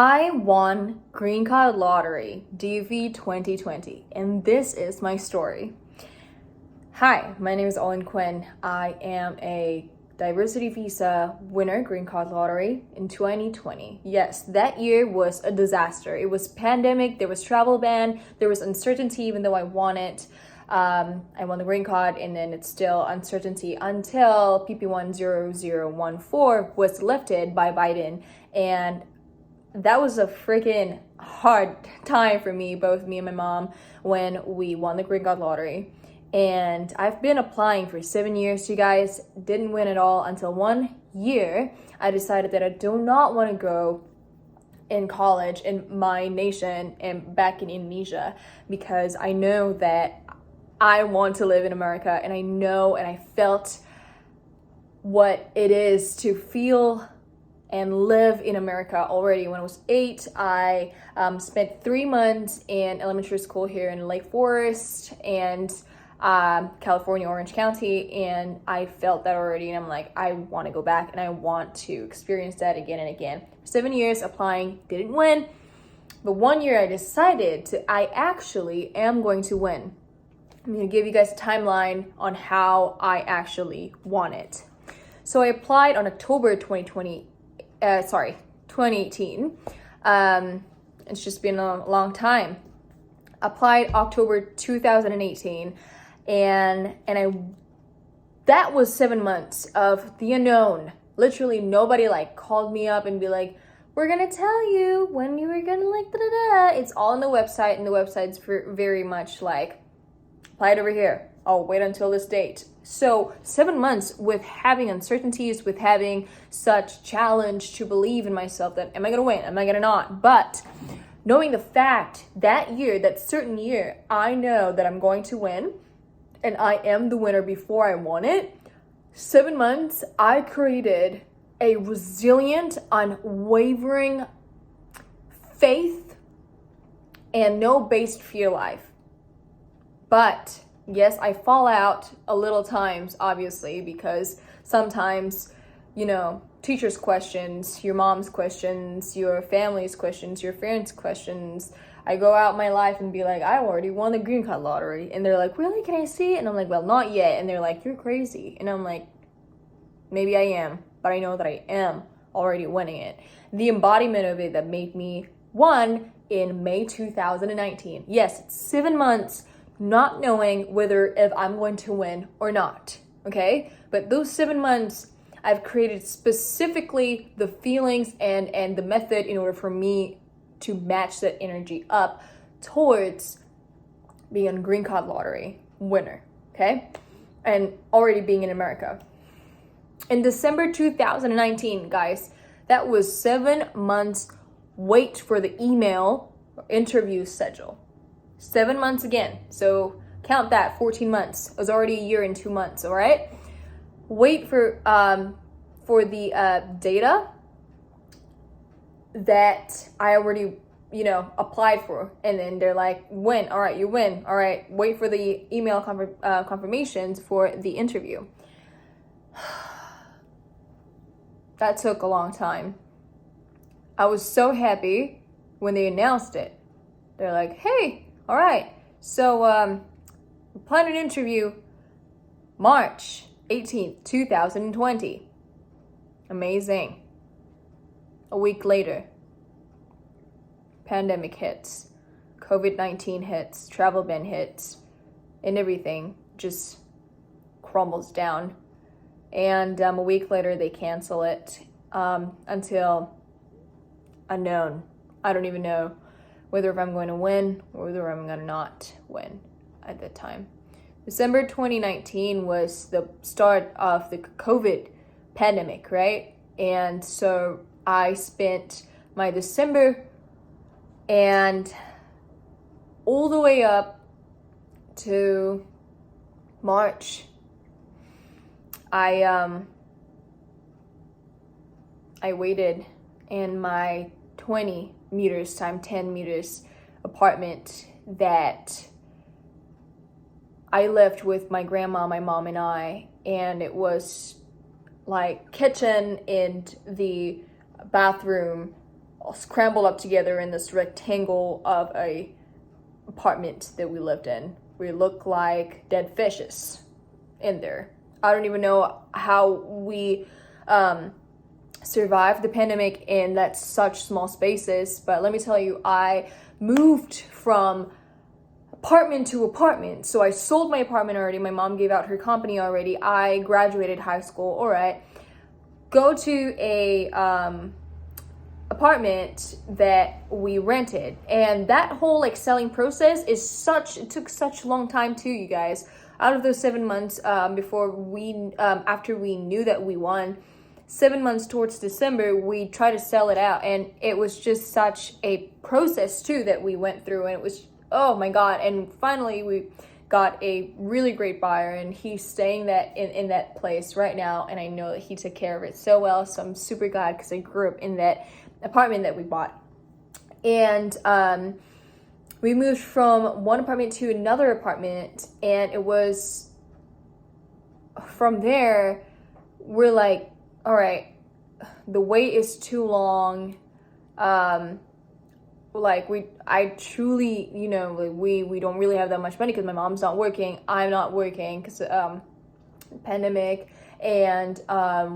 I won Green Card Lottery DV 2020, and this is my story. Hi, my name is Olin. I am a diversity visa winner, Green Card Lottery in 2020. Yes, that year was a disaster. It was pandemic, there was travel ban, there was uncertainty even though I won it. I won the green card, and then it's still uncertainty until PP10014 was lifted by Biden, and that was a freaking hard time for me, both me and my mom, when we won the Green Card Lottery. And I've been applying for 7 years, you guys. Didn't win at all until 1 year. I decided that I do not want to go in college in my nation and back in Indonesia, because I know that I want to live in America, and I know and I felt what it is to feel and live in America already. When I was 8, I spent 3 months in elementary school here in Lake Forest and California, Orange County, and I felt that already, and I'm like, I want to go back and I want to experience that again and again. 7 years applying, didn't win, but 1 year I decided I actually am going to win. I'm going to give you guys a timeline on how I actually won it. So I applied on October 2018. It's just been a long time. Applied October 2018, and that was 7 months of the unknown. Literally nobody called me up and be like, we're gonna tell you when you were gonna da-da-da. It's all on the website, and the website's very much apply it over here. I'll wait until this date. So 7 months with having uncertainties, with having such challenge to believe in myself that am I gonna win? Am I gonna not? But knowing the fact that year, that certain year, I know that I'm going to win, and I am the winner before I won it. 7 months, I created a resilient, unwavering faith and no based fear life. But yes, I fall out a little times, obviously, because sometimes, teachers' questions, your mom's questions, your family's questions, your friends' questions. I go out my life and be like, I already won the Green Card Lottery. And they're like, really? Can I see it? And I'm like, well, not yet. And they're like, you're crazy. And I'm like, maybe I am, but I know that I am already winning it. The embodiment of it that made me won in May 2019. Yes, it's 7 months not knowing whether if I'm going to win or not, okay? But those 7 months, I've created specifically the feelings and the method in order for me to match that energy up towards being a Green Card Lottery winner, okay? And already being in America. In December 2019, guys, that was 7 months wait for the email or interview schedule. 7 months again. So count that, 14 months. It was already a year and 2 months, all right? Wait for the data that I already, applied for. And then they're like, win. All right, you win. All right, wait for the email confirmations for the interview. That took a long time. I was so happy when they announced it. They're like, hey, all right, so we plan an interview March 18th, 2020. Amazing. A week later, pandemic hits, COVID-19 hits, travel ban hits, and everything just crumbles down. And a week later, they cancel it until unknown. I don't even know whether if I'm going to win or whether I'm going to not win at that time. December 2019 was the start of the COVID pandemic, right? And so I spent my December and all the way up to March, I waited in my 20 meters times 10 meters apartment that I lived with my grandma, my mom, and I, and it was like kitchen and the bathroom scrambled up together in this rectangle of a apartment that we lived in. We looked like dead fishes in there. I don't even know how we survived the pandemic in that such small spaces, but let me tell you, I moved from apartment to apartment. So I sold my apartment already. My mom gave out her company already. I graduated high school. All right. Go to a apartment that we rented, and that whole like selling process it took such a long time too, you guys. Out of those 7 months before we after we knew that we won, 7 months towards December, we tried to sell it out, and it was just such a process too that we went through, and it was, oh my god. And finally we got a really great buyer, and he's staying in that place right now, and I know that he took care of it so well. So I'm super glad, because I grew up in that apartment that we bought. And we moved from one apartment to another apartment, and it was from there we're like, all right, the wait is too long. I truly, we don't really have that much money because my mom's not working, I'm not working because pandemic, and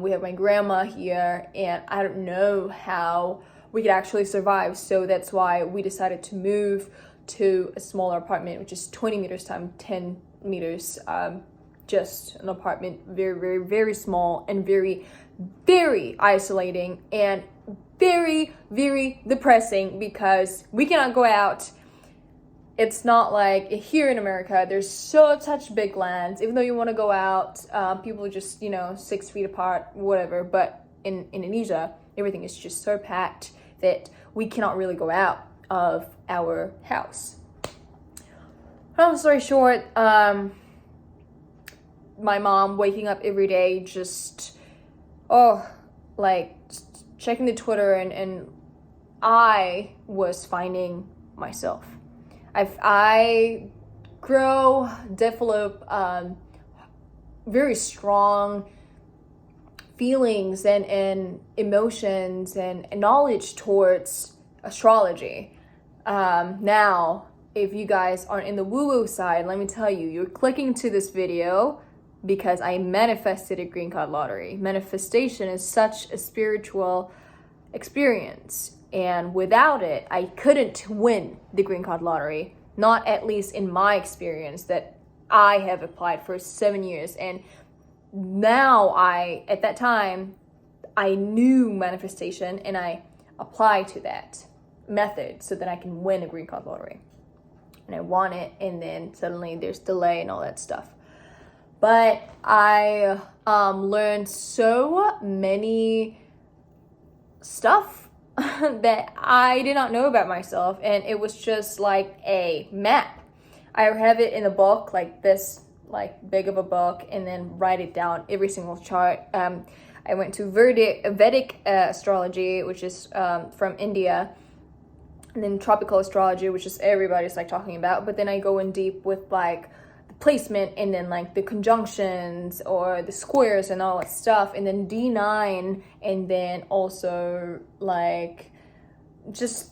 we have my grandma here, and I don't know how we could actually survive. So that's why we decided to move to a smaller apartment, which is 20 meters times 10 meters, just an apartment, very, very, very small, and very, very isolating, and very, very depressing, because we cannot go out. It's not like here in America, there's such big lands. Even though you want to go out, people are just, 6 feet apart, whatever. But in Indonesia, everything is just so packed that we cannot really go out of our house. Long story short, my mom waking up every day just, checking the Twitter, and I was finding myself. I develop very strong feelings and emotions and knowledge towards astrology. Now, if you guys aren't in the woo-woo side, let me tell you, you're clicking to this video because I manifested a green card lottery. Manifestation is such a spiritual experience, and without it, I couldn't win the green card lottery. Not at least in my experience that I have applied for 7 years. And now at that time, I knew manifestation, and I applied to that method so that I can win a green card lottery. And I won it, and then suddenly there's delay and all that stuff. But I learned so many stuff that I did not know about myself, and it was just like a map. I have it in a book like this, like big of a book, and then write it down, every single chart. I went to Vedic astrology, which is from India, and then tropical astrology, which is everybody's like talking about. But then I go in deep with like the placement, and then like the conjunctions or the squares and all that stuff, and then D9, and then also like just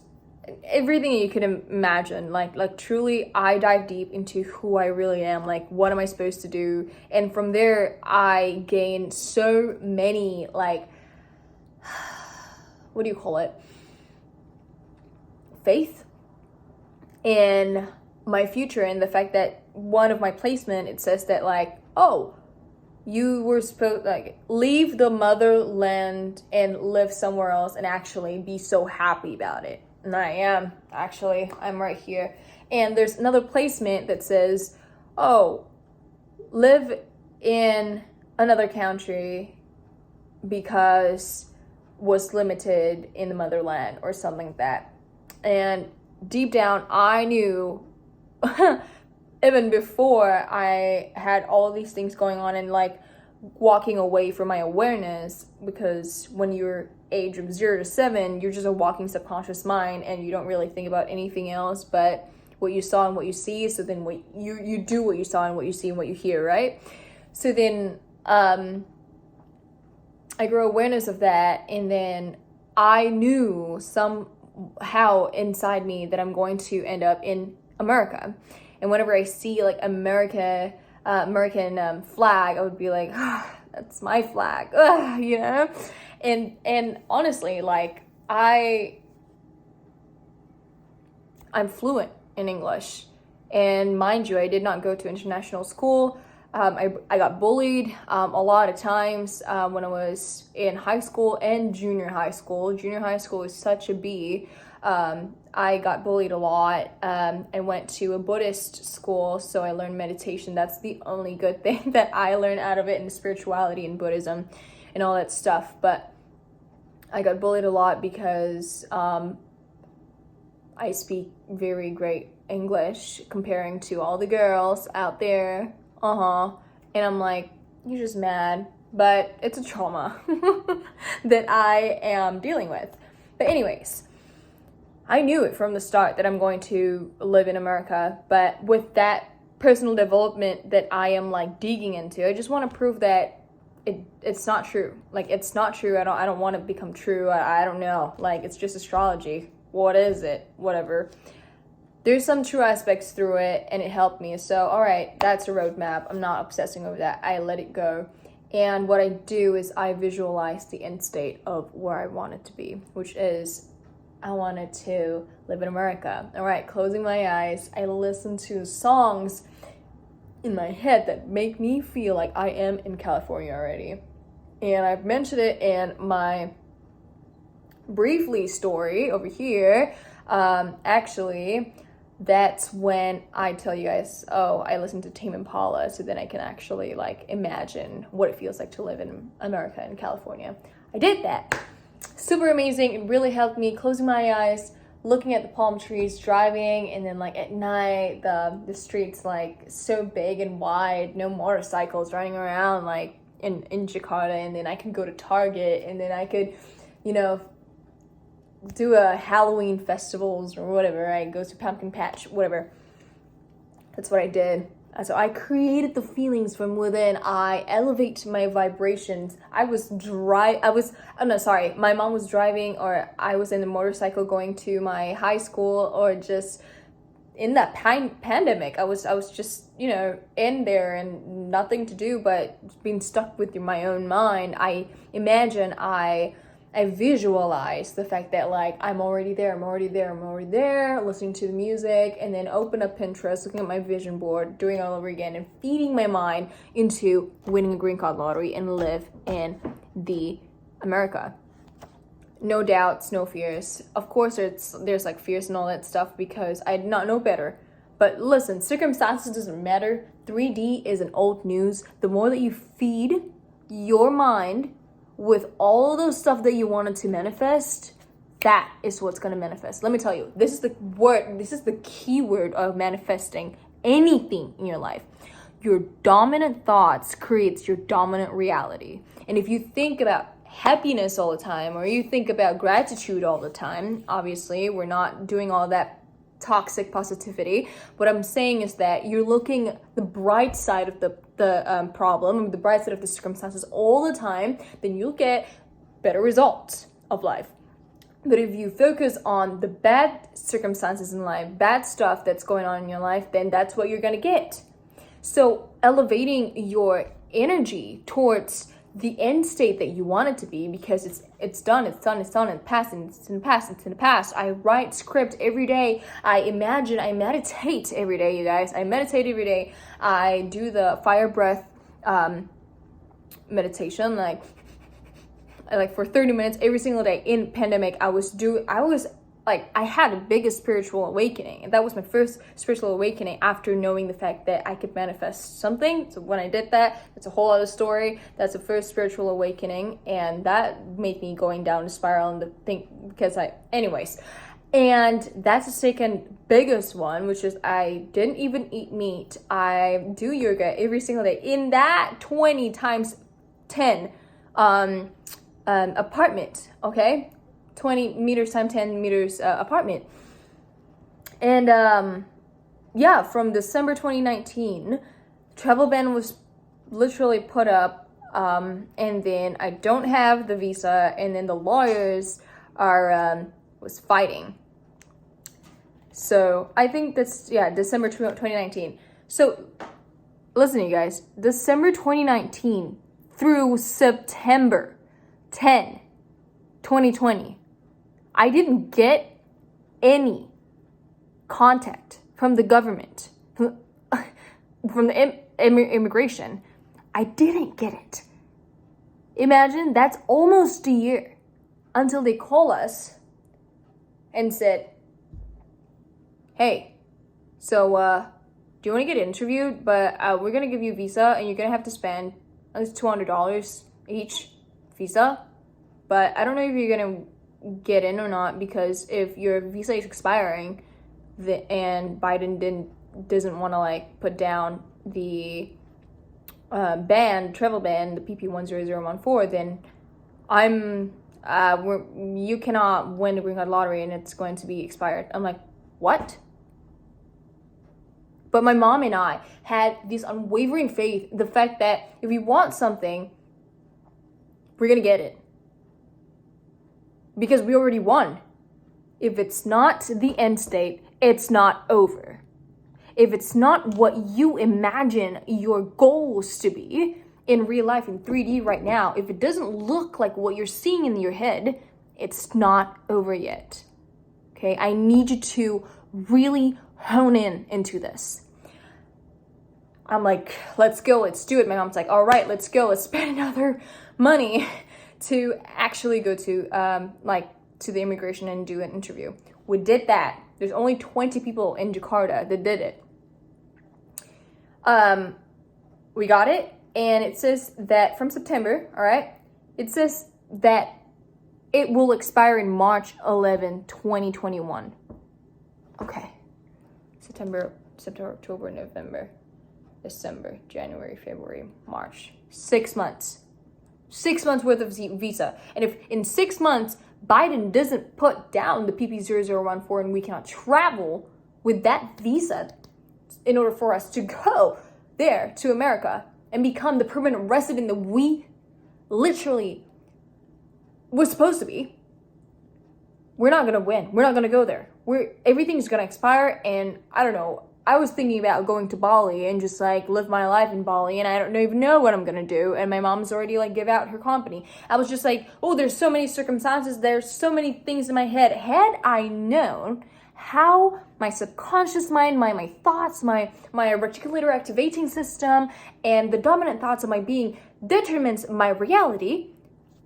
everything you could imagine. Like truly, I dive deep into who I really am. Like, what am I supposed to do? And from there, I gained so many like, what do you call it? Faith in my future, and the fact that one of my placement, it says that like, oh, you were supposed like leave the motherland and live somewhere else and actually be so happy about it. And I am actually, I'm right here. And there's another placement that says, oh, live in another country because was limited in the motherland or something like that. And deep down, I knew even before I had all these things going on, and like walking away from my awareness, because when you're age of 0 to 7, you're just a walking subconscious mind, and you don't really think about anything else but what you saw and what you see. So then what you do what you saw and what you see and what you hear, right? So then I grew awareness of that, and then I knew somehow inside me that I'm going to end up in America. And whenever I see like American flag, I would be like, that's my flag, you know? And honestly, like I'm fluent in English. And mind you, I did not go to international school. I got bullied a lot of times when I was in high school and junior high school. Junior high school is such a B. I got bullied a lot. I went to a Buddhist school, so I learned meditation. That's the only good thing that I learned out of it, in spirituality and Buddhism and all that stuff. But I got bullied a lot because I speak very great English comparing to all the girls out there. And I'm like, you're just mad, but it's a trauma that I am dealing with. But anyways, I knew it from the start that I'm going to live in America, but with that personal development that I am like digging into, I just want to prove that it's not true. Like, it's not true. I don't want to become true. I don't know. Like, it's just astrology. What is it? Whatever. There's some true aspects through it, and it helped me. So, all right, that's a roadmap. I'm not obsessing over that. I let it go. And what I do is I visualize the end state of where I want it to be, which is I wanted to live in America. All right, closing my eyes, I listen to songs in my head that make me feel like I am in California already. And I've mentioned it in my briefly story over here. Actually, that's when I tell you guys, I listen to Tame Impala, so then I can actually like imagine what it feels like to live in America and California. I did that. Super amazing. It really helped me. Closing my eyes, looking at the palm trees, driving, and then like at night the streets like so big and wide, no motorcycles running around like in Jakarta, and then I could go to Target, and then I could, you know, do a Halloween festivals or whatever. I go to Pumpkin Patch, whatever. That's what I did. So I created the feelings from within. I elevate my vibrations. My mom was driving, or I was in the motorcycle going to my high school, or just in that pandemic. I was just, you know, in there and nothing to do but being stuck with my own mind. I visualize the fact that like I'm already there, listening to the music, and then open up Pinterest, looking at my vision board, doing it all over again, and feeding my mind into winning a green card lottery and live in the America. No doubts, no fears. Of course, there's like fears and all that stuff because I did not know better. But listen, circumstances doesn't matter. 3D is an old news. The more that you feed your mind with all those stuff that you wanted to manifest, that is what's going to manifest. Let me tell you, this is the key word of manifesting anything in your life. Your dominant thoughts creates your dominant reality. And if you think about happiness all the time, or you think about gratitude all the time, obviously we're not doing all that toxic positivity. What I'm saying is that you're looking the bright side of the problem, the bright side of the circumstances all the time, then you'll get better results of life. But if you focus on the bad circumstances in life, bad stuff that's going on in your life, then that's what you're going to get. So elevating your energy towards the end state that you want it to be, because it's done, it's in the past. I write script every day. I meditate every day, you guys. I meditate every day. I do the fire breath meditation, like for 30 minutes every single day. In pandemic, I had the biggest spiritual awakening, and that was my first spiritual awakening after knowing the fact that I could manifest something. So when I did that, it's a whole other story. That's the first spiritual awakening, and that made me going down the spiral and and that's the second biggest one, which is I didn't even eat meat. I do yoga every single day in that 20 times 10 apartment, okay? 20 meters times 10 meters apartment. And from December 2019, travel ban was literally put up, and then I don't have the visa, and then the lawyers was fighting. So I think that's, December 2019. So listen, you guys, December 2019 through September 10, 2020, I didn't get any contact from the government, from the immigration. I didn't get it. Imagine, that's almost a year until they call us and said, hey, so do you want to get interviewed? But we're going to give you a visa and you're going to have to spend at least $200 each visa. But I don't know if you're going to get in or not, because if your visa is expiring and Biden doesn't want to like put down the travel ban, the PP 10014, then you cannot win the green card lottery and it's going to be expired. I'm like, what? But my mom and I had this unwavering faith, the fact that if we want something, we're gonna get it. Because we already won. If it's not the end state, it's not over. If it's not what you imagine your goals to be in real life, in 3D right now, if it doesn't look like what you're seeing in your head, it's not over yet. Okay, I need you to really hone into this. I'm like, let's go, let's do it. My mom's like, all right, let's go, let's spend another money to actually go to to the immigration and do an interview. We did that. There's only 20 people in Jakarta that did it. We got it, and it says that from September, all right, it says that it will expire in March 11, 2021. Okay. September, October, November, December, January, February, March. 6 months. 6 months worth of visa. And if in 6 months, Biden doesn't put down the PP 0014 and we cannot travel with that visa in order for us to go there to America and become the permanent resident that we literally were supposed to be, we're not going to win. We're not going to go there. Everything's going to expire. And I don't know. I was thinking about going to Bali and just like live my life in Bali, and I don't even know what I'm gonna do. And my mom's already like give out her company. I was just like, oh, there's so many circumstances, there's so many things in my head. Had I known how my subconscious mind, my thoughts, my reticular activating system, and the dominant thoughts of my being determines my reality,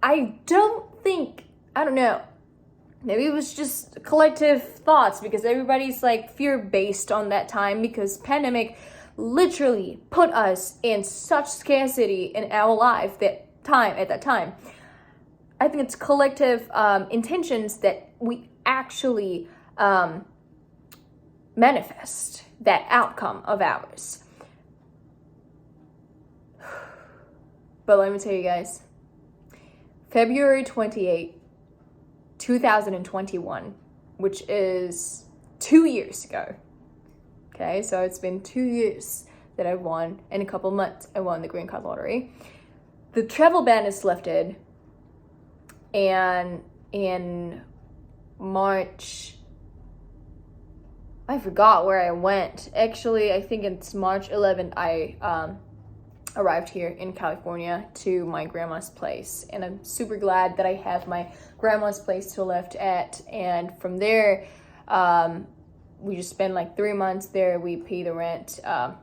I don't know. Maybe it was just collective thoughts because everybody's like fear-based on that time, because pandemic literally put us in such scarcity in our life at that time. I think it's collective intentions that we actually manifest that outcome of ours. But let me tell you guys, February 28th, 2021, which is 2 years ago. Okay, so it's been 2 years that I won. In a couple months, I won the green card lottery. The travel ban is lifted, and in March, I forgot where I went. Actually, I think it's March 11th, I arrived here in California to my grandma's place, and I'm super glad that I have my grandma's place to live at. And from there, we just spend like 3 months there. We pay the rent a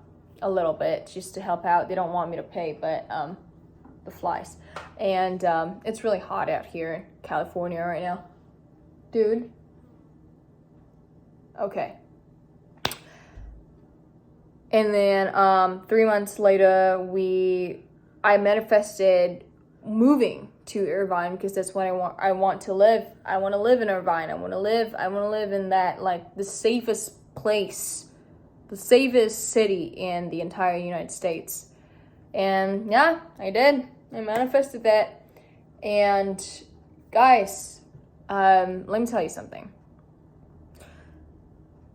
little bit just to help out. They don't want me to pay, but the flies. And it's really hot out here in California right now, dude. Okay. And then 3 months later, I manifested moving to Irvine, because that's what I want to live. I want to live in Irvine. I want to live in that, like, the safest place, the safest city in the entire United States. And yeah, I did. I manifested that. And guys, let me tell you something.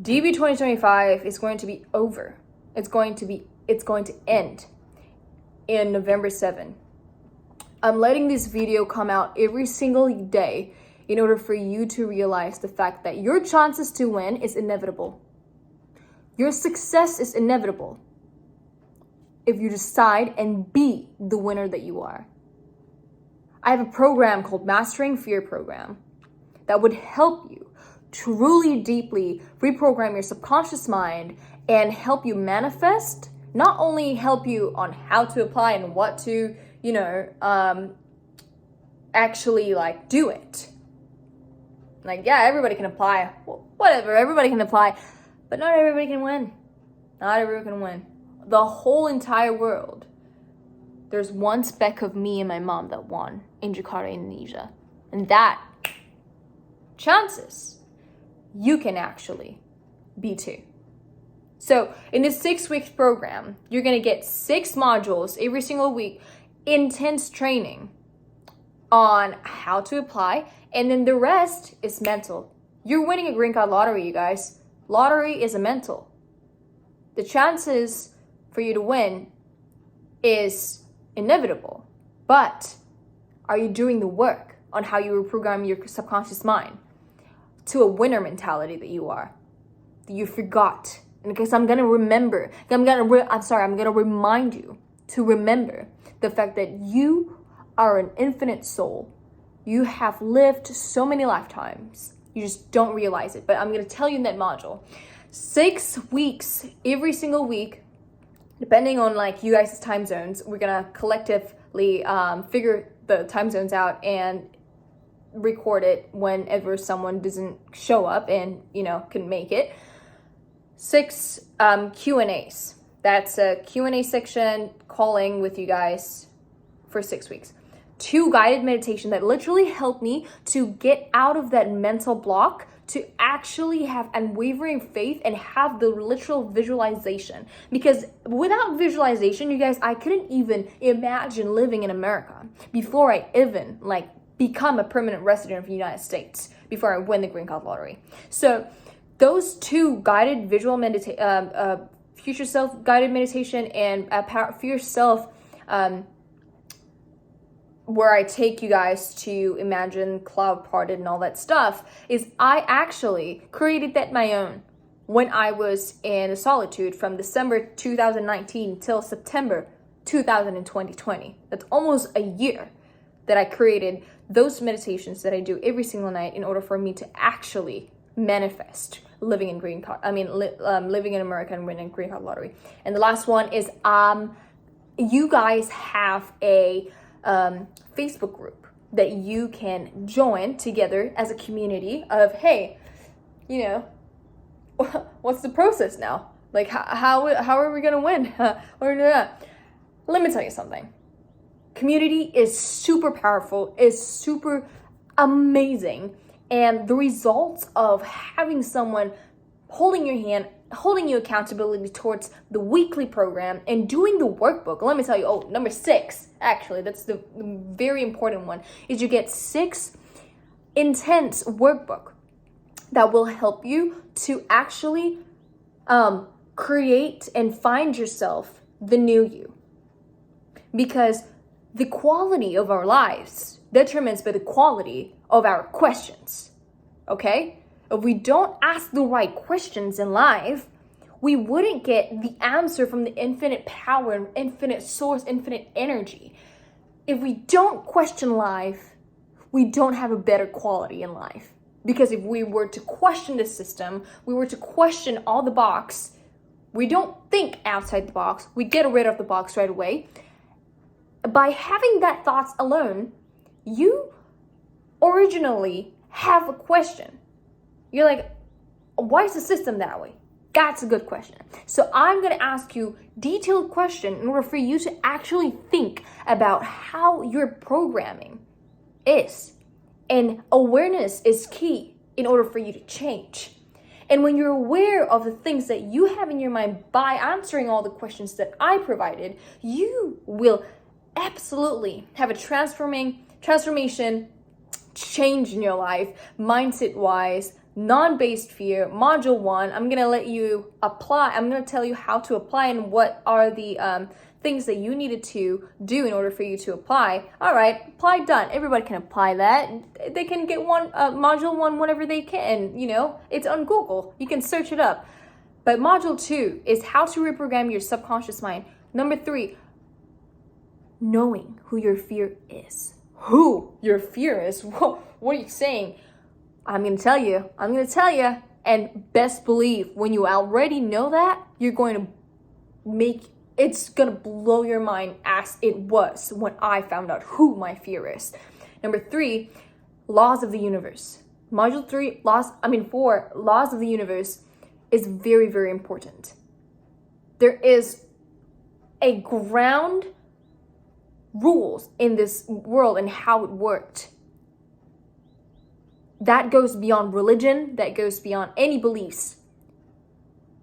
DB 2025 is going to be over. It's going to end in November 7. I'm letting this video come out every single day in order for you to realize the fact that your chances to win is inevitable. Your success is inevitable if you decide and be the winner that you are. I have a program called Mastering Fear Program that would help you truly deeply reprogram your subconscious mind and help you manifest, not only help you on how to apply and what to, actually like do it. Like, yeah, everybody can apply, whatever, everybody can apply, but not everybody can win. Not everybody can win. The whole entire world, there's one speck of me and my mom that won in Jakarta, Indonesia. And that, chances, you can actually be too. So in this 6-week program, you're going to get 6 modules every single week, intense training on how to apply, and then the rest is mental. You're winning a green card lottery, you guys. Lottery is a mental. The chances for you to win is inevitable, but are you doing the work on how you reprogram your subconscious mind to a winner mentality that you are, that you forgot? And because I'm gonna remind you to remember the fact that you are an infinite soul. You have lived so many lifetimes. You just don't realize it. But I'm gonna tell you in that module, 6 weeks, every single week, depending on like you guys' time zones, we're gonna collectively figure the time zones out and record it whenever someone doesn't show up and can make it. 6 Q&As. That's a Q&A section calling with you guys for 6 weeks. 2 guided meditation that literally help me to get out of that mental block, to actually have unwavering faith and have the literal visualization. Because without visualization, you guys, I couldn't even imagine living in America before I even become a permanent resident of the United States, before I win the green card lottery. So those 2 guided visual future self guided meditation and Fear Self, where I take you guys to imagine cloud parted and all that stuff, is I actually created that my own when I was in solitude from December 2019 till September 2020. That's almost a year that I created those meditations that I do every single night in order for me to actually manifest living in living in America and winning green card lottery. And the last one is you guys have a Facebook group that you can join together as a community of, hey, what's the process now? Like, how are we gonna win? Let me tell you something. Community is super powerful, is super amazing, and the results of having someone holding your hand, holding you accountability towards the weekly program and doing the workbook. Let me tell you, number 6, actually, that's the very important one, is you get 6 intense workbook that will help you to actually create and find yourself the new you. Because the quality of our lives determines by the quality of our questions, okay? If we don't ask the right questions in life, we wouldn't get the answer from the infinite power, infinite source, infinite energy. If we don't question life, we don't have a better quality in life. Because if we were to question the system, we were to question all the box, we don't think outside the box, we get rid of the box right away. By having that thoughts alone, you originally have a question. You're like, why is the system that way? That's a good question. So I'm going to ask you detailed question in order for you to actually think about how your programming is. And awareness is key in order for you to change. And when you're aware of the things that you have in your mind by answering all the questions that I provided, you will absolutely have a transformation change in your life, mindset wise, non-based fear, module 1. I'm gonna let you apply. I'm gonna tell you how to apply and what are the things that you needed to do in order for you to apply. All right, apply, done. Everybody can apply that. They can get module 1 whenever they can. You know, it's on Google. You can search it up. But module 2 is how to reprogram your subconscious mind. Number 3, knowing who your fear is. Who your fear is? Whoa, what are you saying? I'm gonna tell you. And best believe, when you already know that, you're going to it's gonna blow your mind as it was when I found out who my fear is. Number 3, laws of the universe. Module 4, laws of the universe is very, very important. There is a ground rules in this world and how it worked. That goes beyond religion, that goes beyond any beliefs,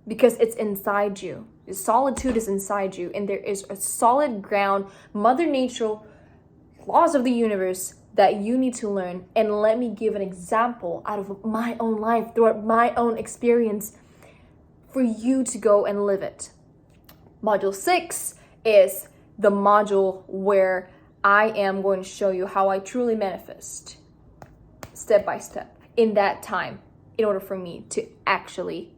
because it's inside you. The solitude is inside you, and there is a solid ground, Mother Nature, laws of the universe that you need to learn. And let me give an example out of my own life, throughout my own experience, for you to go and live it. Module 6 is the module where I am going to show you how I truly manifest, step by step, in that time, in order for me to actually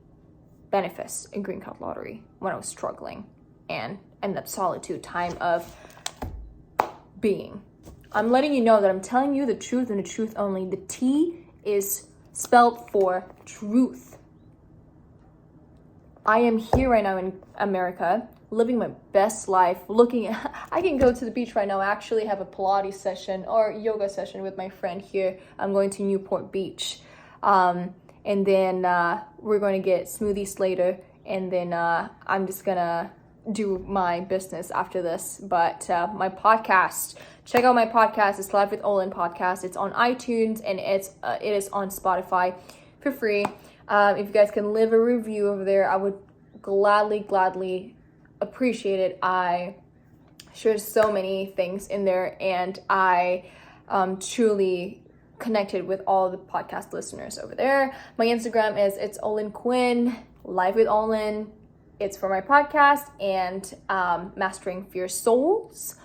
manifest a green card lottery when I was struggling and in that solitude time of being. I'm letting you know that I'm telling you the truth and the truth only. The T is spelled for truth. I am here right now in America, living my best life, I can go to the beach right now, actually have a Pilates session or yoga session with my friend here. I'm going to Newport Beach. And then we're going to get smoothies later. And then I'm just gonna do my business after this. But my podcast, check out my podcast. It's Live with Olin podcast. It's on iTunes and it is on Spotify for free. If you guys can leave a review over there, I would gladly appreciate it. I share so many things in there, and I truly connected with all the podcast listeners over there. My Instagram is it's Olin Quinn, Live with Olin. It's for my podcast, and Mastering Fear Souls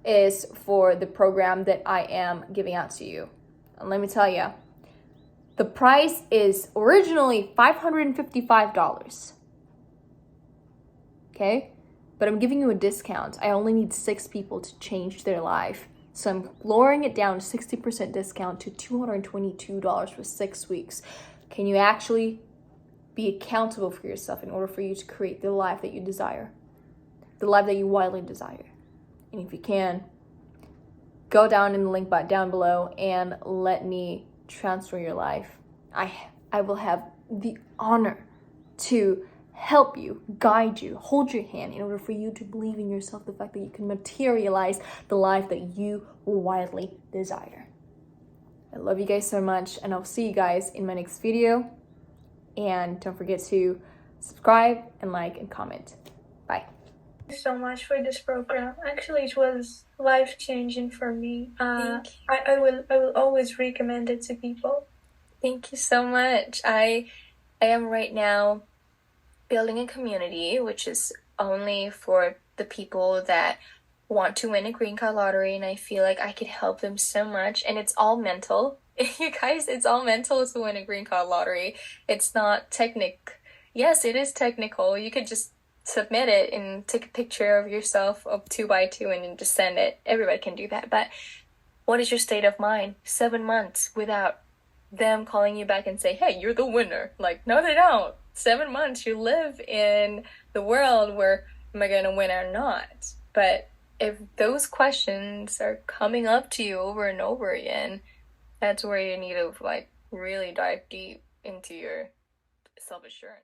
is for the program that I am giving out to you. And let me tell you, the price is originally $555. Okay? But I'm giving you a discount. I only need 6 people to change their life. So I'm lowering it down 60% discount to $222 for 6 weeks. Can you actually be accountable for yourself in order for you to create the life that you desire? The life that you wildly desire. And if you can, go down in the link down below and let me transfer your life. I will have the honor to help you, guide you, hold your hand in order for you to believe in yourself, the fact that you can materialize the life that you wildly desire. I love you guys so much, and I'll see you guys in my next video. And don't forget to subscribe and like and comment. Bye. Thank you so much for this program. Actually, it was life-changing for me. I will always recommend it to people. Thank you so much. I am right now building a community which is only for the people that want to win a green card lottery, and I feel like I could help them so much. And it's all mental. You guys, it's all mental to win a green card lottery. It's not yes, it is technical. You could just submit it and take a picture of yourself of 2x2 and then just send it. Everybody can do that. But what is your state of mind? 7 months without them calling you back and say, hey, you're the winner. Like, no, they don't. 7 months, you live in the world where, am I going to win or not? But if those questions are coming up to you over and over again, that's where you need to, like, really dive deep into your self-assurance.